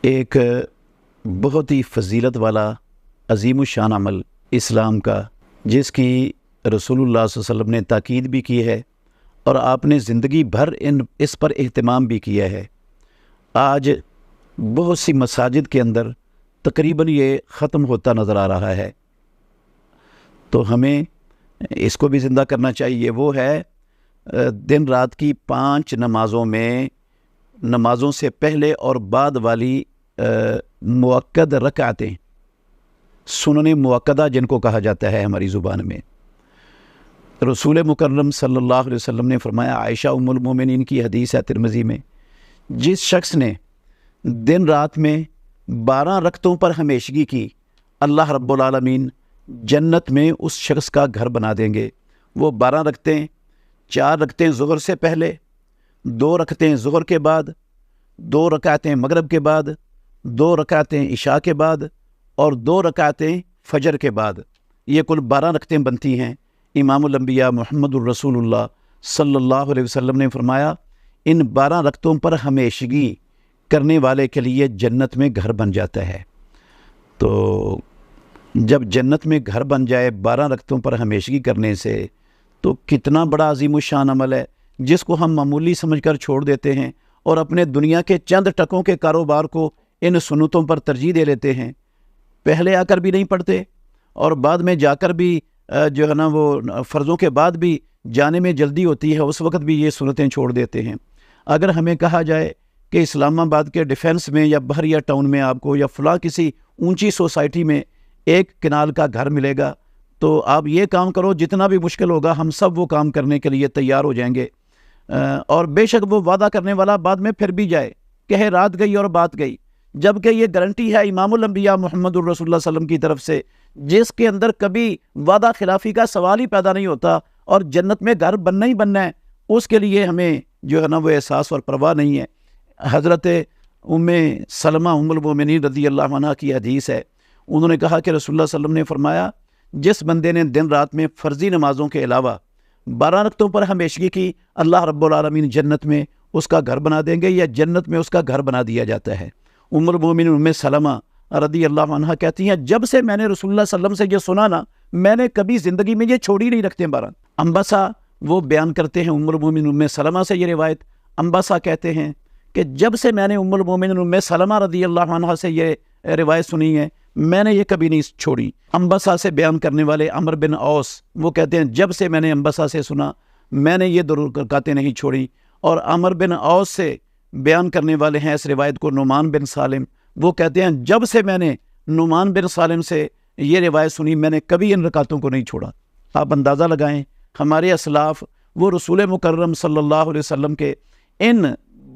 ایک بہت ہی فضیلت والا عظیم الشان عمل اسلام کا، جس کی رسول اللہ صلی اللہ علیہ وسلم نے تاکید بھی کی ہے اور آپ نے زندگی بھر اس پر اہتمام بھی کیا ہے۔ آج بہت سی مساجد کے اندر تقریباً یہ ختم ہوتا نظر آ رہا ہے، تو ہمیں اس کو بھی زندہ کرنا چاہیے۔ وہ ہے دن رات کی 5 نمازوں میں، نمازوں سے پہلے اور بعد والی مؤکد رکعتیں، سنن مؤکدہ جن کو کہا جاتا ہے ہماری زبان میں۔ رسول مکرم صلی اللہ علیہ وسلم نے فرمایا، عائشہ ام المومنین کی حدیث ہے ترمذی میں، جس شخص نے دن رات میں 12 رکعتوں پر ہمیشگی کی، اللہ رب العالمین جنت میں اس شخص کا گھر بنا دیں گے۔ وہ 12 رکعتیں، 4 رکعتیں ظہر سے پہلے، 2 رکعتیں ظہر کے بعد، 2 رکعتیں مغرب کے بعد، 2 رکعتیں عشاء کے بعد اور 2 رکعتیں فجر کے بعد، یہ کل 12 رکعتیں بنتی ہیں۔ امام الانبیاء محمد الرسول اللہ صلی اللہ علیہ وسلم نے فرمایا، ان 12 رکعتوں پر ہمیشگی کرنے والے کے لیے جنت میں گھر بن جاتا ہے۔ تو جب جنت میں گھر بن جائے 12 رکعتوں پر ہمیشگی کرنے سے، تو کتنا بڑا عظیم الشان عمل ہے، جس کو ہم معمولی سمجھ کر چھوڑ دیتے ہیں اور اپنے دنیا کے چند ٹکوں کے کاروبار کو ان سنتوں پر ترجیح دے لیتے ہیں۔ پہلے آ کر بھی نہیں پڑھتے اور بعد میں جا کر بھی جو ہے نا وہ فرضوں کے بعد بھی جانے میں جلدی ہوتی ہے، اس وقت بھی یہ سنتیں چھوڑ دیتے ہیں۔ اگر ہمیں کہا جائے کہ اسلام آباد کے ڈیفنس میں یا بحریہ ٹاؤن میں آپ کو یا فلاں کسی اونچی سوسائٹی میں 1 کنال کا گھر ملے گا، تو آپ یہ کام کرو، جتنا بھی مشکل ہوگا ہم سب وہ کام کرنے کے لیے تیار ہو جائیں گے۔ اور بے شک وہ وعدہ کرنے والا بعد میں پھر بھی جائے، کہے رات گئی اور بات گئی، جبکہ یہ گارنٹی ہے امام الانبیاء محمد الرسول اللہ صلی اللہ علیہ وسلم کی طرف سے، جس کے اندر کبھی وعدہ خلافی کا سوال ہی پیدا نہیں ہوتا اور جنت میں گھر بننا ہی بننا ہے، اس کے لیے ہمیں جو ہے نا وہ احساس اور پرواہ نہیں ہے۔ حضرت ام سلمہ ام المومنین رضی اللہ عنہ کی حدیث ہے، انہوں نے کہا کہ رسول اللہ صلی اللہ علیہ وسلم نے فرمایا، جس بندے نے دن رات میں فرضی نمازوں کے علاوہ 12 رکعتوں پر ہمیشگی کی، اللہ رب العالمین جنت میں اس کا گھر بنا دیں گے یا جنت میں اس کا گھر بنا دیا جاتا ہے۔ ام المومنین ام سلمہ رضی اللہ عنہ کہتی ہیں، جب سے میں نے رسول اللہ صلی اللہ علیہ وسلم سے یہ سنا نا، میں نے کبھی زندگی میں یہ چھوڑی نہیں رکھتے 12۔ انبسا وہ بیان کرتے ہیں ام المومنین ام سلمہ سے یہ روایت، انبسا کہتے ہیں کہ جب سے میں نے ام المومنین ام سلمہ رضی اللہ عنہ سے یہ روایت سنی ہے، میں نے یہ کبھی نہیں چھوڑی۔ انبسا سے بیان کرنے والے عمر بن اوس وہ کہتے ہیں، جب سے میں نے انبسا سے سنا، میں نے یہ ضرور رکعتیں نہیں چھوڑی۔ اور عمر بن اوس سے بیان کرنے والے ہیں اس روایت کو نعمان بن سالم، وہ کہتے ہیں، جب سے میں نے نعمان بن سالم سے یہ روایت سنی، میں نے کبھی ان رکعتوں کو نہیں چھوڑا۔ آپ اندازہ لگائیں، ہمارے اسلاف وہ رسول مکرم صلی اللہ علیہ وسلم کے ان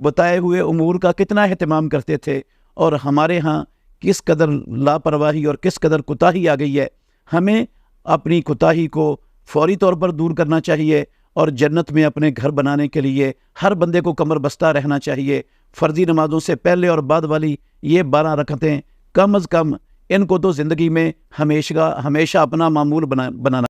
بتائے ہوئے امور کا کتنا اہتمام کرتے تھے، اور ہمارے ہاں کس قدر لاپرواہی اور کس قدر کوتاہی آ گئی ہے۔ ہمیں اپنی کوتاہی کو فوری طور پر دور کرنا چاہیے اور جنت میں اپنے گھر بنانے کے لیے ہر بندے کو کمر بستہ رہنا چاہیے۔ فرضی نمازوں سے پہلے اور بعد والی یہ 12 رکعتیں کم از کم، ان کو تو زندگی میں ہمیشہ اپنا معمول بنانا